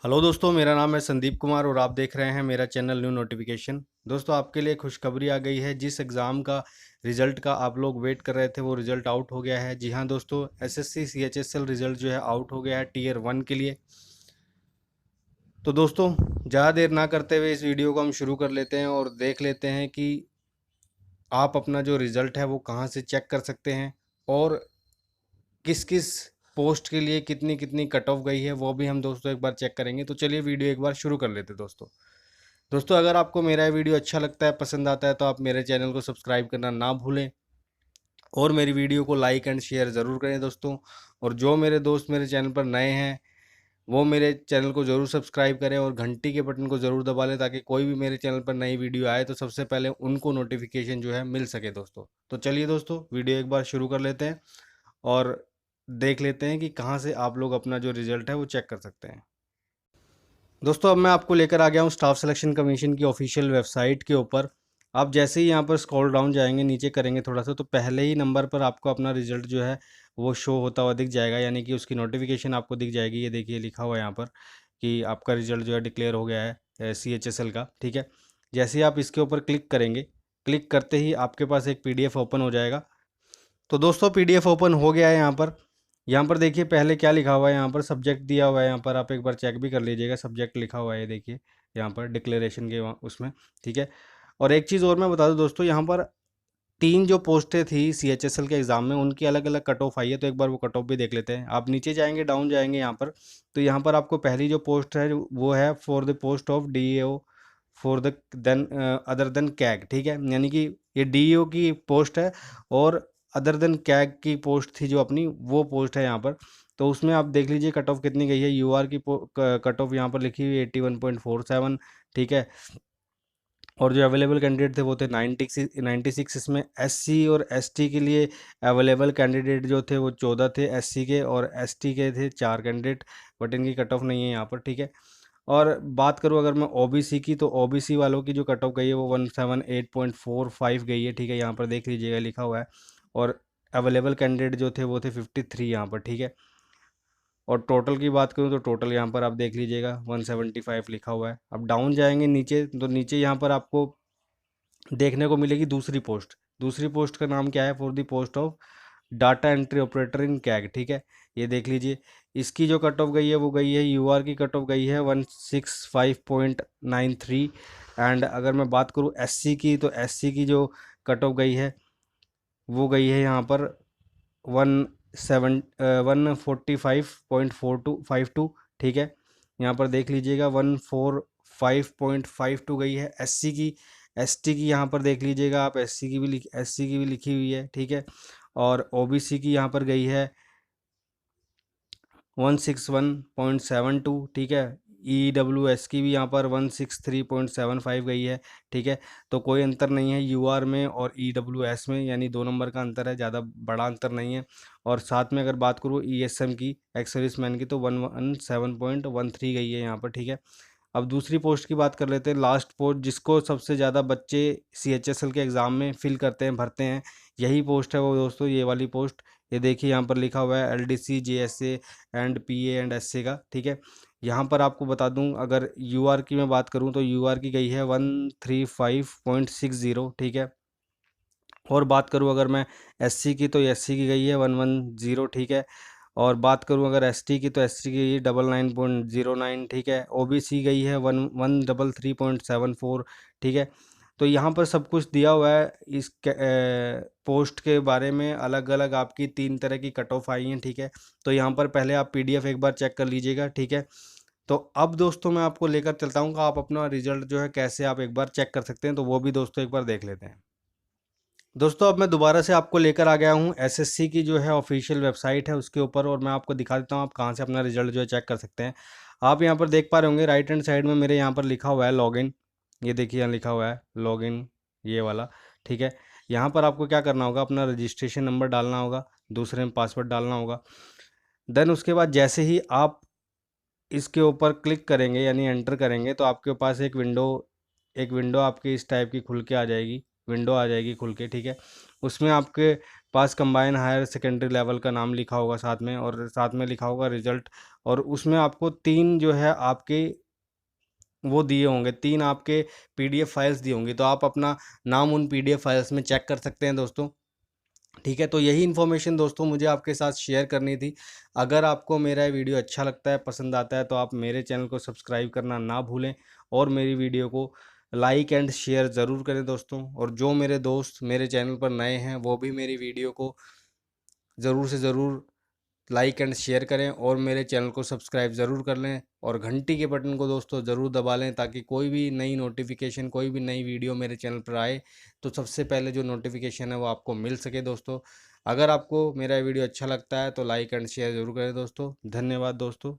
Hello दोस्तों, मेरा नाम है संदीप कुमार और आप देख रहे हैं मेरा चैनल न्यू नोटिफिकेशन। दोस्तों, आपके लिए खुशखबरी आ गई है। जिस एग्ज़ाम का रिज़ल्ट का आप लोग वेट कर रहे थे वो रिज़ल्ट आउट हो गया है। जी हाँ दोस्तों, एसएससी सीएचएसएल रिज़ल्ट जो है आउट हो गया है टीयर 1 के लिए। तो दोस्तों, ज़्यादा देर ना करते हुए इस वीडियो को हम शुरू कर लेते हैं और देख लेते हैं कि आप अपना जो रिज़ल्ट है वो कहाँ से चेक कर सकते हैं और किस किस पोस्ट के लिए कितनी कितनी कट ऑफ गई है वो भी हम दोस्तों एक बार चेक करेंगे। तो चलिए वीडियो एक बार शुरू कर लेते हैं दोस्तों, अगर आपको मेरा वीडियो अच्छा लगता है, पसंद आता है, तो आप मेरे चैनल को सब्सक्राइब करना ना भूलें और मेरी वीडियो को लाइक एंड शेयर ज़रूर करें दोस्तों। और जो मेरे दोस्त मेरे चैनल पर नए हैं वो मेरे चैनल को ज़रूर सब्सक्राइब करें और घंटी के बटन को ज़रूर दबा लें, ताकि कोई भी मेरे चैनल पर नई वीडियो आए तो सबसे पहले उनको नोटिफिकेशन जो है मिल सके दोस्तों। तो चलिए दोस्तों, वीडियो एक बार शुरू कर लेते हैं और देख लेते हैं कि कहाँ से आप लोग अपना जो रिज़ल्ट है वो चेक कर सकते हैं। दोस्तों, अब मैं आपको लेकर आ गया हूँ स्टाफ सिलेक्शन कमीशन की ऑफिशियल वेबसाइट के ऊपर। आप जैसे ही यहाँ पर स्क्रॉल डाउन जाएंगे, नीचे करेंगे थोड़ा सा, तो पहले ही नंबर पर आपको अपना रिजल्ट जो है वो शो होता हुआ दिख जाएगा, यानी कि उसकी नोटिफिकेशन आपको दिख जाएगी। ये देखिए लिखा हुआ है यहाँ पर कि आपका रिजल्ट जो है डिक्लेयर हो गया है CHSL का। ठीक है, जैसे ही आप इसके ऊपर क्लिक करेंगे, क्लिक करते ही आपके पास एक PDF ओपन हो जाएगा। तो दोस्तों, PDF ओपन हो गया है। यहाँ पर देखिए पहले क्या लिखा हुआ है। यहाँ पर सब्जेक्ट दिया हुआ है, यहाँ पर आप एक बार चेक भी कर लीजिएगा। सब्जेक्ट लिखा हुआ है, देखिए यहाँ पर डिक्लेरेशन के उसमें। ठीक है, और एक चीज़ और मैं बता दूँ दोस्तों, यहाँ पर 3 जो पोस्टें थी CHSL के एग्ज़ाम में उनकी अलग अलग कट ऑफ आई है। तो एक बार वो कट ऑफ भी देख लेते हैं। आप नीचे जाएंगे, डाउन जाएंगे यहाँ पर, तो यहाँ पर आपको पहली जो पोस्ट है वो है for the post of DEO for the then other than CAG. ठीक है, यानी कि ये DEO की पोस्ट है और अदर देन कैग की पोस्ट थी जो अपनी, वो पोस्ट है यहाँ पर। तो उसमें आप देख लीजिए कट ऑफ कितनी गई है। UR की कट ऑफ यहाँ पर लिखी हुई है 81.47। ठीक है, और जो अवेलेबल कैंडिडेट थे वो थे 96। इसमें SC और ST के लिए अवेलेबल कैंडिडेट जो थे वो 14 थे SC के, और ST के थे 4 कैंडिडेट, बट इनकी कट ऑफ नहीं है यहाँ पर। ठीक है, और बात करूँ अगर मैं OBC की, तो OBC वालों की जो कट ऑफ गई है वो 178.45 गई है। ठीक है, यहाँ पर देख लीजिएगा लिखा हुआ है। और अवेलेबल कैंडिडेट जो थे वो थे 53 यहाँ पर। ठीक है, और टोटल की बात करूँ तो टोटल यहाँ पर आप देख लीजिएगा 175 लिखा हुआ है। अब डाउन जाएंगे नीचे, तो नीचे यहाँ पर आपको देखने को मिलेगी दूसरी पोस्ट। दूसरी पोस्ट का नाम क्या है? For the post of data entry operator in CAG. ठीक है, ये देख लीजिए। इसकी जो कट ऑफ गई है वो गई है, UR की कट ऑफ गई है 165.93। एंड अगर मैं बात करूँ SC की, तो SC की जो कट ऑफ गई है वो गई है यहाँ पर 145.4252। ठीक है, यहाँ पर देख लीजिएगा 145.52 गई है SC की। ST की यहाँ पर देख लीजिएगा आप, SC की भी लिखी हुई है। ठीक है, और OBC की यहाँ पर गई है 161.72। ठीक है, EWS की भी यहाँ पर 163.75 गई है। ठीक है, तो कोई अंतर नहीं है UR में और EWS में, यानी 2 नंबर का अंतर है, ज़्यादा बड़ा अंतर नहीं है। और साथ में अगर बात करूँ ESM की, एक्स सर्विसमैन की, तो 117.13 गई है यहाँ पर। ठीक है, अब दूसरी पोस्ट की बात कर लेते हैं। लास्ट पोस्ट जिसको सबसे ज़्यादा बच्चे CHSL के एग्ज़ाम में फिल करते हैं, भरते हैं, यही पोस्ट है वो दोस्तों, ये वाली पोस्ट। ये देखिए यहाँ पर लिखा हुआ है LDC JSA and PA and SA का। ठीक है, यहाँ पर आपको बता दूँ, अगर UR की मैं बात करूँ तो UR की गई है 135.60। ठीक है, और बात करूँ अगर मैं SC की, तो SC की गई है 110। ठीक है, और बात करूं अगर ST की, तो ST की 99.09। ठीक है, OBC गई है 133.74। ठीक है, तो यहाँ पर सब कुछ दिया हुआ है। इस पोस्ट के बारे में अलग अलग आपकी 3 तरह की कट ऑफ आई हैं। ठीक है, तो यहाँ पर पहले आप PDF एक बार चेक कर लीजिएगा। ठीक है, तो अब दोस्तों मैं आपको लेकर चलता हूँ कि आप अपना रिजल्ट जो है कैसे आप एक बार चेक कर सकते हैं, तो वो भी दोस्तों एक बार देख लेते हैं। दोस्तों, अब मैं दोबारा से आपको लेकर आ गया हूँ SSC की जो है ऑफिशियल वेबसाइट है उसके ऊपर, और मैं आपको दिखा देता हूँ आप कहाँ से अपना रिजल्ट जो है चेक कर सकते हैं। आप यहाँ पर देख पा रहे होंगे राइट हैंड साइड में मेरे यहाँ पर लिखा हुआ है लॉगिन। ये देखिए यहाँ लिखा हुआ है लॉगिन, ये वाला। ठीक है, यहाँ पर आपको क्या करना होगा, अपना रजिस्ट्रेशन नंबर डालना होगा, दूसरे में पासवर्ड डालना होगा। देन उसके बाद जैसे ही आप इसके ऊपर क्लिक करेंगे यानी एंटर करेंगे, तो आपके पास एक विंडो आपकी इस टाइप की खुल के आ जाएगी, विंडो आ जाएगी खुल के। ठीक है, उसमें आपके पास कंबाइन हायर सेकेंडरी लेवल का नाम लिखा होगा साथ में, और साथ में लिखा होगा रिजल्ट। और उसमें आपको 3 जो है आपके वो दिए होंगे, 3 आपके पीडीएफ फाइल्स दी होंगी, तो आप अपना नाम उन पीडीएफ फाइल्स में चेक कर सकते हैं दोस्तों। ठीक है, तो यही इन्फॉर्मेशन दोस्तों मुझे आपके साथ शेयर करनी थी। अगर आपको मेरा ये वीडियो अच्छा लगता है, पसंद आता है, तो आप मेरे चैनल को सब्सक्राइब करना ना भूलें और मेरी वीडियो को लाइक एंड शेयर ज़रूर करें दोस्तों। और जो मेरे दोस्त मेरे चैनल पर नए हैं वो भी मेरी वीडियो को ज़रूर से ज़रूर लाइक एंड शेयर करें और मेरे चैनल को सब्सक्राइब ज़रूर कर लें, और घंटी के बटन को दोस्तों ज़रूर दबा लें, ताकि कोई भी नई नोटिफिकेशन, कोई भी नई वीडियो मेरे चैनल पर आए तो सबसे पहले जो नोटिफिकेशन है वो आपको मिल सके दोस्तों। अगर आपको मेरा वीडियो अच्छा लगता है तो लाइक एंड शेयर ज़रूर करें दोस्तों। धन्यवाद दोस्तों।